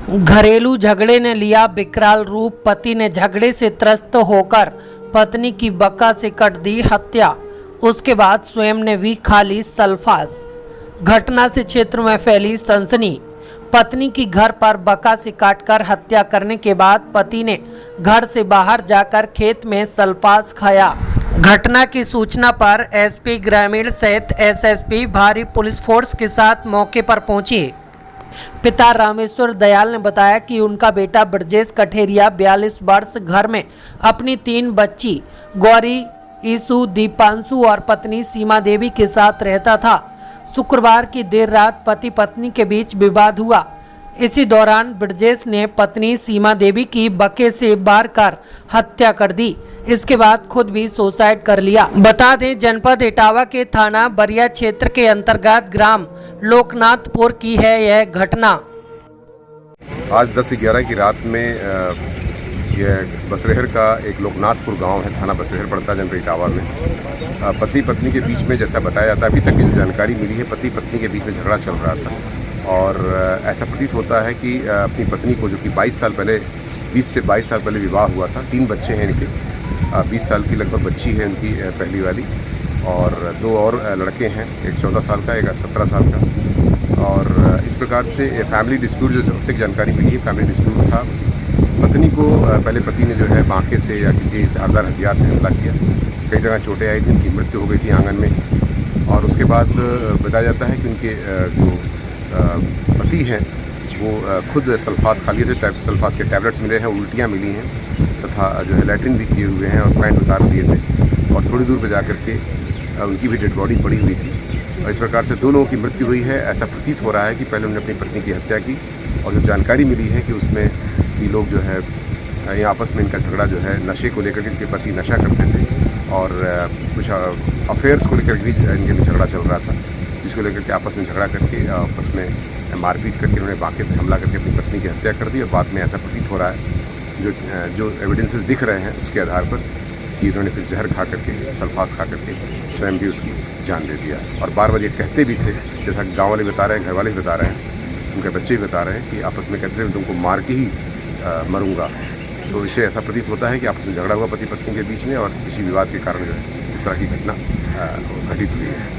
घरेलू झगड़े ने लिया विकराल रूप। पति ने झगड़े से त्रस्त होकर पत्नी की बक्का से कट दी हत्या। उसके बाद स्वयं ने भी खा ली सल्फास। घटना से क्षेत्र में फैली सनसनी। पत्नी की घर पर बक्का से काटकर हत्या करने के बाद पति ने घर से बाहर जाकर खेत में सल्फास खाया। घटना की सूचना पर एसपी ग्रामीण सहित एसएसपी भारी पुलिस फोर्स के साथ मौके पर पहुंचे। पिता रामेश्वर दयाल ने बताया कि उनका बेटा ब्रजेश कठेरिया 42 वर्ष घर में अपनी 3 बच्ची गौरी, ईसु, दीपांशु और पत्नी सीमा देवी के साथ रहता था। शुक्रवार की देर रात पति पत्नी के बीच विवाद हुआ। इसी दौरान ब्रजेश ने पत्नी सीमा देवी की बक्के से मार कर हत्या कर दी। इसके बाद खुद भी सुसाइड कर लिया। बता दें, जनपद इटावा के थाना बरिया क्षेत्र के अंतर्गत ग्राम लोकनाथपुर की है यह घटना। आज 10-11 की रात में यह बसरेहर का एक लोकनाथपुर गांव है, थाना बसरेहर पड़ता है जनपद इटावा में। पति पत्नी के बीच में जैसा बताया जाता है, अभी तक की जो जानकारी मिली है, पति पत्नी के बीच में झगड़ा चल रहा था और ऐसा प्रतीत होता है कि अपनी पत्नी को, जो कि 22 साल पहले 20 से 22 साल पहले विवाह हुआ था, 3 बच्चे हैं इनके, 20 साल की लगभग बच्ची है उनकी पहली वाली, और 2 और लड़के हैं, एक 14 साल का, एक 17 साल का। और इस प्रकार से फैमिली डिस्प्यूट, जो अब तक जानकारी मिली है, फैमिली डिस्प्यूट था। पत्नी को पहले पति ने जो है बांके से या किसी धारदार हथियार से हमला किया, कई जगह चोटें आई थी, उनकी मृत्यु हो गई थी आंगन में। और उसके बाद बताया जाता है कि उनके जो पति हैं वो खुद सल्फास खा लिए थे, सल्फास के टैबलेट्स मिले हैं, उल्टियाँ मिली हैं तथा जो है लैट्रिन भी किए हुए हैं और पैंट उतार दिए थे और थोड़ी दूर पर जा कर के उनकी भी डेड बॉडी पड़ी हुई थी। और इस प्रकार से 2 लोगों की मृत्यु हुई है। ऐसा प्रतीत हो रहा है कि पहले उन्होंने अपनी पत्नी की हत्या की और जो जानकारी मिली है कि उसमें ये लोग जो है ये आपस में इनका झगड़ा जो है नशे को लेकर के, इनके पति नशा करते थे और कुछ अफेयर्स को लेकर भी इनके में झगड़ा चल रहा था, जिसको लेकर के आपस में झगड़ा करके आपस में मारपीट करके उन्होंने बांके से हमला करके अपनी पत्नी की हत्या कर दी। और बाद में ऐसा प्रतीत हो रहा है, जो एविडेंसेस दिख रहे हैं उसके आधार पर, कि इन्होंने फिर जहर खा करके, सल्फास खा करके स्वयं भी उसकी जान दे दिया। और बार बार ये कहते भी थे, जैसा गाँव वाले बता रहे हैं, घर वाले भी बता रहे हैं, उनके बच्चे भी बता रहे हैं कि आपस में कहते थे तुमको मार के ही मरूंगा। तो इससे ऐसा प्रतीत होता है कि आपस में झगड़ा हुआ पति पत्नी के बीच में और किसी विवाद के कारण जो है इस तरह की घटना घटित हुई है।